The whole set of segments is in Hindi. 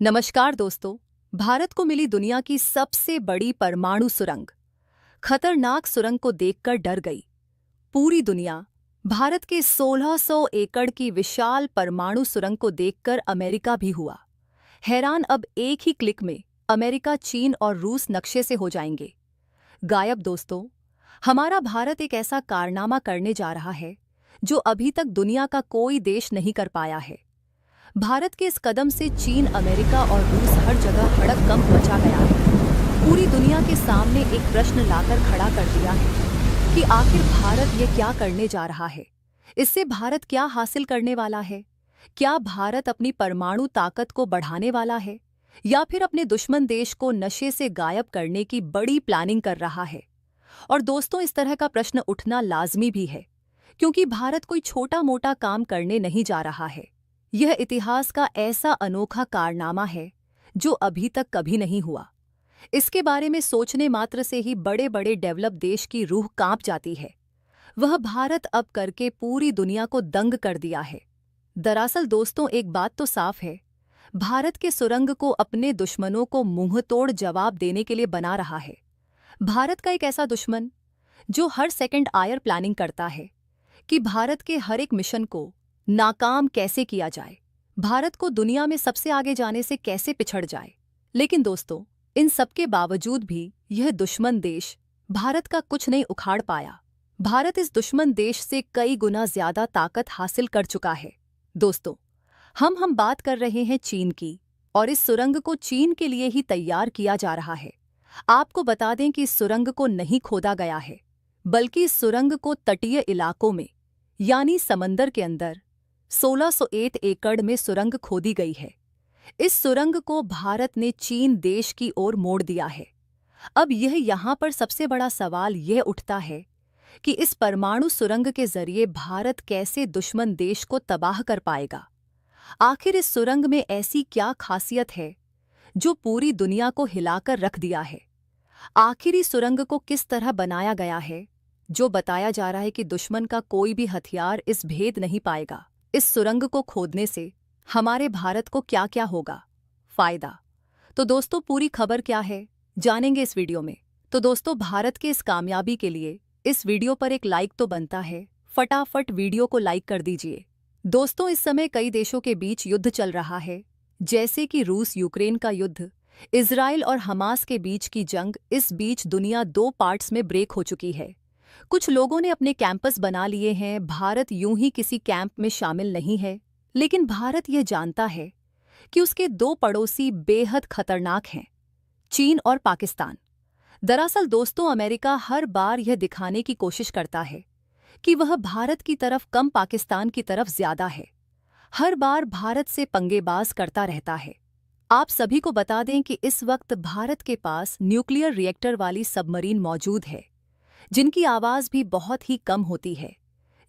नमस्कार दोस्तों। भारत को मिली दुनिया की सबसे बड़ी परमाणु सुरंग। खतरनाक सुरंग को देखकर डर गई पूरी दुनिया। भारत के 1600 एकड़ की विशाल परमाणु सुरंग को देखकर अमेरिका भी हुआ हैरान। अब एक ही क्लिक में अमेरिका, चीन और रूस नक्शे से हो जाएंगे गायब। दोस्तों, हमारा भारत एक ऐसा कारनामा करने जा रहा है जो अभी तक दुनिया का कोई देश नहीं कर पाया है। भारत के इस कदम से चीन, अमेरिका और रूस हर जगह हड़कंप मचा गया है। पूरी दुनिया के सामने एक प्रश्न लाकर खड़ा कर दिया है कि आखिर भारत ये क्या करने जा रहा है। इससे भारत क्या हासिल करने वाला है? क्या भारत अपनी परमाणु ताकत को बढ़ाने वाला है या फिर अपने दुश्मन देश को नशे से गायब करने की बड़ी प्लानिंग कर रहा है? और दोस्तों, इस तरह का प्रश्न उठना लाजमी भी है, क्योंकि भारत कोई छोटा मोटा काम करने नहीं जा रहा है। यह इतिहास का ऐसा अनोखा कारनामा है जो अभी तक कभी नहीं हुआ। इसके बारे में सोचने मात्र से ही बड़े बड़े डेवलप देश की रूह कांप जाती है। वह भारत अब करके पूरी दुनिया को दंग कर दिया है। दरअसल दोस्तों, एक बात तो साफ है, भारत के सुरंग को अपने दुश्मनों को मुंहतोड़ जवाब देने के लिए बना रहा है। भारत का एक ऐसा दुश्मन जो हर सेकंड आयर प्लानिंग करता है कि भारत के हर एक मिशन को नाकाम कैसे किया जाए, भारत को दुनिया में सबसे आगे जाने से कैसे पिछड़ जाए। लेकिन दोस्तों, इन सबके बावजूद भी यह दुश्मन देश भारत का कुछ नहीं उखाड़ पाया। भारत इस दुश्मन देश से कई गुना ज्यादा ताकत हासिल कर चुका है। दोस्तों, हम बात कर रहे हैं चीन की, और इस सुरंग को चीन के लिए ही तैयार किया जा रहा है। आपको बता दें कि इस सुरंग को नहीं खोदा गया है, बल्कि इस सुरंग को तटीय इलाकों में यानी समंदर के अंदर 1601 एकड़ में सुरंग खोदी गई है। इस सुरंग को भारत ने चीन देश की ओर मोड़ दिया है। अब यहाँ पर सबसे बड़ा सवाल यह उठता है कि इस परमाणु सुरंग के जरिए भारत कैसे दुश्मन देश को तबाह कर पाएगा। आखिर इस सुरंग में ऐसी क्या खासियत है जो पूरी दुनिया को हिलाकर रख दिया है? आखिर इस सुरंग को किस तरह बनाया गया है जो बताया जा रहा है कि दुश्मन का कोई भी हथियार इस भेद नहीं पाएगा? इस सुरंग को खोदने से हमारे भारत को क्या क्या होगा फायदा? तो दोस्तों, पूरी खबर क्या है जानेंगे इस वीडियो में। तो दोस्तों, भारत के इस कामयाबी के लिए इस वीडियो पर एक लाइक तो बनता है। फटाफट वीडियो को लाइक कर दीजिए। दोस्तों, इस समय कई देशों के बीच युद्ध चल रहा है, जैसे कि रूस यूक्रेन का युद्ध, इजराइल और हमास के बीच की जंग। इस बीच दुनिया दो पार्ट्स में ब्रेक हो चुकी है। कुछ लोगों ने अपने कैंपस बना लिए हैं। भारत यूं ही किसी कैंप में शामिल नहीं है, लेकिन भारत यह जानता है कि उसके दो पड़ोसी बेहद खतरनाक हैं, चीन और पाकिस्तान। दरअसल दोस्तों, अमेरिका हर बार यह दिखाने की कोशिश करता है कि वह भारत की तरफ कम, पाकिस्तान की तरफ ज्यादा है। हर बार भारत से पंगेबाज करता रहता है। आप सभी को बता दें कि इस वक्त भारत के पास न्यूक्लियर रिएक्टर वाली सबमरीन मौजूद है, जिनकी आवाज़ भी बहुत ही कम होती है,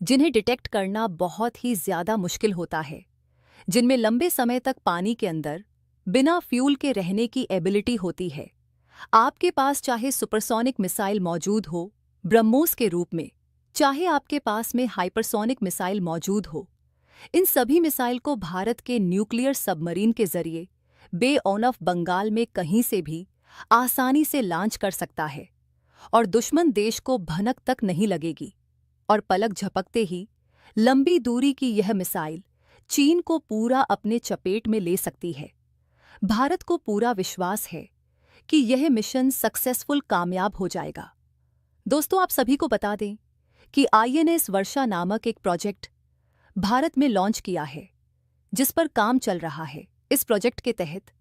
जिन्हें डिटेक्ट करना बहुत ही ज़्यादा मुश्किल होता है, जिनमें लंबे समय तक पानी के अंदर बिना फ्यूल के रहने की एबिलिटी होती है। आपके पास चाहे सुपरसोनिक मिसाइल मौजूद हो ब्रह्मोस के रूप में, चाहे आपके पास में हाइपरसोनिक मिसाइल मौजूद हो, इन सभी मिसाइल को भारत के न्यूक्लियर सबमरीन के जरिए बे ऑफ बंगाल में कहीं से भी आसानी से लॉन्च कर सकता है, और दुश्मन देश को भनक तक नहीं लगेगी। और पलक झपकते ही लंबी दूरी की यह मिसाइल चीन को पूरा अपने चपेट में ले सकती है। भारत को पूरा विश्वास है कि यह मिशन सक्सेसफुल, कामयाब हो जाएगा। दोस्तों, आप सभी को बता दें कि INS वर्षा नामक एक प्रोजेक्ट भारत में लॉन्च किया है, जिस पर काम चल रहा है। इस प्रोजेक्ट के तहत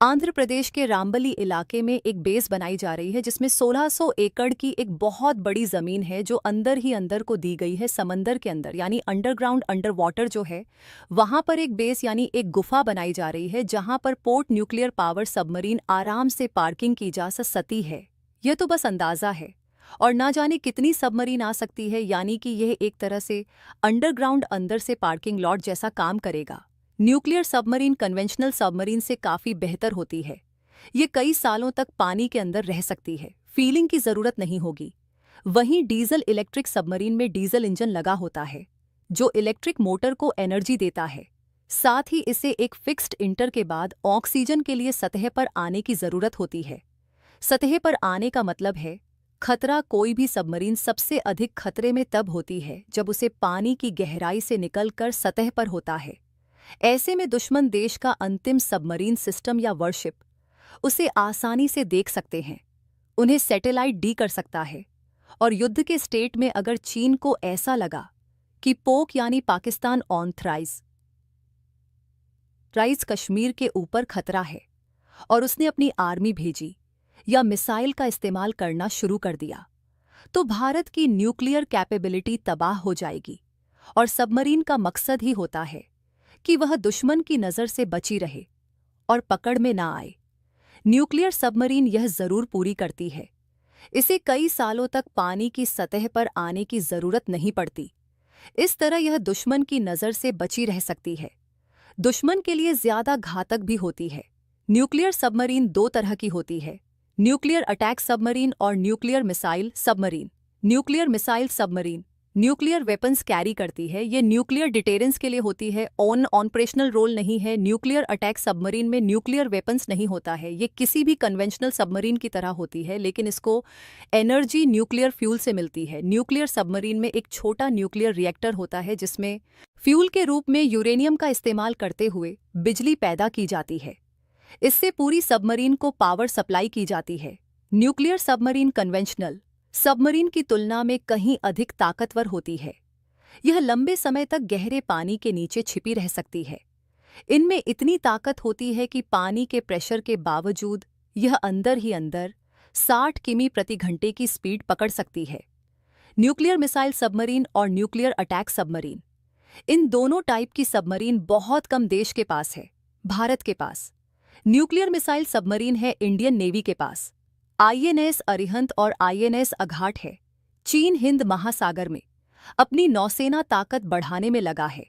आंध्र प्रदेश के रामबली इलाके में एक बेस बनाई जा रही है, जिसमें 1600 एकड़ की एक बहुत बड़ी जमीन है जो अंदर ही अंदर को दी गई है, समंदर के अंदर, यानी अंडरग्राउंड, अंडर वाटर जो है, वहां पर एक बेस यानी एक गुफा बनाई जा रही है, जहां पर पोर्ट न्यूक्लियर पावर सबमरीन आराम से पार्किंग की जा सकती है। यह तो बस अंदाजा है, और ना जाने कितनी सबमरीन आ सकती है, यानी कि यह एक तरह से अंडरग्राउंड अंदर से पार्किंग लॉट जैसा काम करेगा। न्यूक्लियर सबमरीन कन्वेंशनल सबमरीन से काफ़ी बेहतर होती है। ये कई सालों तक पानी के अंदर रह सकती है, फीलिंग की ज़रूरत नहीं होगी। वहीं डीजल इलेक्ट्रिक सबमरीन में डीजल इंजन लगा होता है, जो इलेक्ट्रिक मोटर को एनर्जी देता है। साथ ही इसे एक फिक्स्ड इंटर के बाद ऑक्सीजन के लिए सतह पर आने की जरूरत होती है। सतह पर आने का मतलब है खतरा। कोई भी सबमरीन सबसे अधिक खतरे में तब होती है जब उसे पानी की गहराई से निकलकर सतह पर होता है। ऐसे में दुश्मन देश का अंतिम सबमरीन सिस्टम या वॉरशिप उसे आसानी से देख सकते हैं, उन्हें सैटेलाइट डी कर सकता है। और युद्ध के स्टेट में अगर चीन को ऐसा लगा कि पोक यानी पाकिस्तान ऑथराइज कश्मीर के ऊपर खतरा है और उसने अपनी आर्मी भेजी या मिसाइल का इस्तेमाल करना शुरू कर दिया, तो भारत की न्यूक्लियर कैपेबिलिटी तबाह हो जाएगी। और सबमरीन का मकसद ही होता है कि वह दुश्मन की नज़र से बची रहे और पकड़ में ना आए। न्यूक्लियर सबमरीन यह जरूर पूरी करती है। इसे कई सालों तक पानी की सतह पर आने की जरूरत नहीं पड़ती। इस तरह यह दुश्मन की नज़र से बची रह सकती है। दुश्मन के लिए ज्यादा घातक भी होती है। न्यूक्लियर सबमरीन दो तरह की होती है, न्यूक्लियर अटैक सबमरीन और nuclear missile submarine. Nuclear missile submarine nuclear weapons carry करती है। ये न्यूक्लियर डिटेरेंस के लिए होती है, ऑपरेशनल रोल नहीं है। न्यूक्लियर अटैक सबमरीन में न्यूक्लियर वेपन्स नहीं होता है। ये किसी भी कन्वेंशनल सबमरीन की तरह होती है, लेकिन इसको एनर्जी न्यूक्लियर फ्यूल से मिलती है। न्यूक्लियर सबमरीन में एक छोटा न्यूक्लियर रिएक्टर होता है जिसमें फ्यूल के रूप में यूरेनियम का इस्तेमाल करते हुए बिजली पैदा की जाती है। इससे पूरी सबमरीन को पावर सप्लाई की जाती है। न्यूक्लियर सबमरीन कन्वेंशनल सबमरीन की तुलना में कहीं अधिक ताकतवर होती है। यह लंबे समय तक गहरे पानी के नीचे छिपी रह सकती है। इनमें इतनी ताकत होती है कि पानी के प्रेशर के बावजूद यह अंदर ही अंदर 60 किमी प्रति घंटे की स्पीड पकड़ सकती है। न्यूक्लियर मिसाइल सबमरीन और न्यूक्लियर अटैक सबमरीन, इन दोनों टाइप की सबमरीन बहुत कम देश के पास है। भारत के पास न्यूक्लियर मिसाइल सबमरीन है इंडियन नेवी के पास। आईएनएस अरिहंत और आईएनएस अघाट है। चीन हिंद महासागर में अपनी नौसेना ताकत बढ़ाने में लगा है।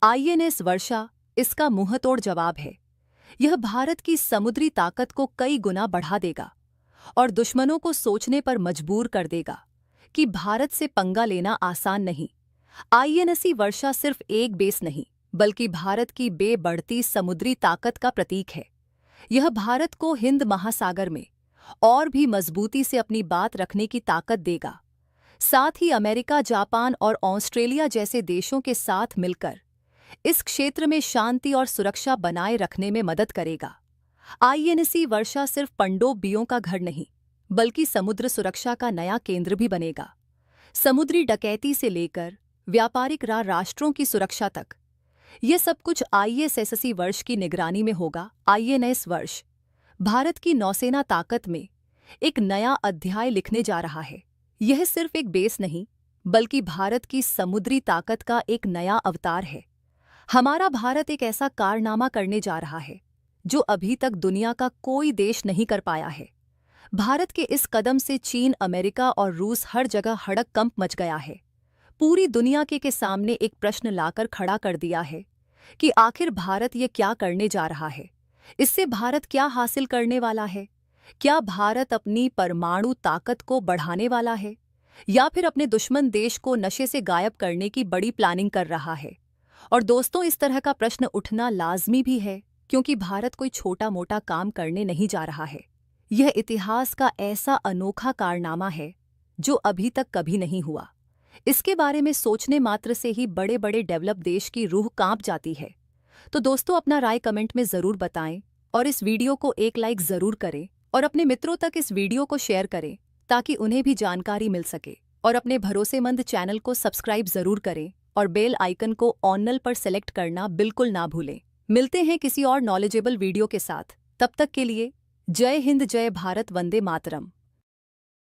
आईएनएस वर्षा इसका मुंहतोड़ जवाब है। यह भारत की समुद्री ताकत को कई गुना बढ़ा देगा और दुश्मनों को सोचने पर मजबूर कर देगा कि भारत से पंगा लेना आसान नहीं। आईएनएस वर्षा सिर्फ एक बेस नहीं, बल्कि भारत की बेबढ़ती समुद्री ताकत का प्रतीक है। यह भारत को हिंद महासागर में और भी मजबूती से अपनी बात रखने की ताकत देगा। साथ ही अमेरिका, जापान और ऑस्ट्रेलिया जैसे देशों के साथ मिलकर इस क्षेत्र में शांति और सुरक्षा बनाए रखने में मदद करेगा। आईएनएस वर्षा सिर्फ पनडुब्बियों का घर नहीं, बल्कि समुद्र सुरक्षा का नया केंद्र भी बनेगा। समुद्री डकैती से लेकर व्यापारिक राष्ट्रों की सुरक्षा तक, यह सब कुछ आईएनएस वर्ष की निगरानी में होगा। आईएनएस वर्ष भारत की नौसेना ताकत में एक नया अध्याय लिखने जा रहा है। यह सिर्फ एक बेस नहीं, बल्कि भारत की समुद्री ताकत का एक नया अवतार है। हमारा भारत एक ऐसा कारनामा करने जा रहा है जो अभी तक दुनिया का कोई देश नहीं कर पाया है। भारत के इस कदम से चीन, अमेरिका और रूस हर जगह हड़कंप मच गया है। पूरी दुनिया के सामने एक प्रश्न लाकर खड़ा कर दिया है कि आखिर भारत ये क्या करने जा रहा है। इससे भारत क्या हासिल करने वाला है? क्या भारत अपनी परमाणु ताकत को बढ़ाने वाला है या फिर अपने दुश्मन देश को नशे से गायब करने की बड़ी प्लानिंग कर रहा है? और दोस्तों, इस तरह का प्रश्न उठना लाजमी भी है, क्योंकि भारत कोई छोटा मोटा काम करने नहीं जा रहा है। यह इतिहास का ऐसा अनोखा कारनामा है जो अभी तक कभी नहीं हुआ। इसके बारे में सोचने मात्र से ही बड़े बड़े डेवलप देश की रूह कांप जाती है। तो दोस्तों, अपना राय कमेंट में ज़रूर बताएं और इस वीडियो को एक लाइक ज़रूर करें और अपने मित्रों तक इस वीडियो को शेयर करें ताकि उन्हें भी जानकारी मिल सके। और अपने भरोसेमंद चैनल को सब्सक्राइब ज़रूर करें और बेल आइकन को ऑल पर सेलेक्ट करना बिल्कुल ना भूलें। मिलते हैं किसी और नॉलेजेबल वीडियो के साथ। तब तक के लिए जय हिंद, जय भारत, वंदे मातरम।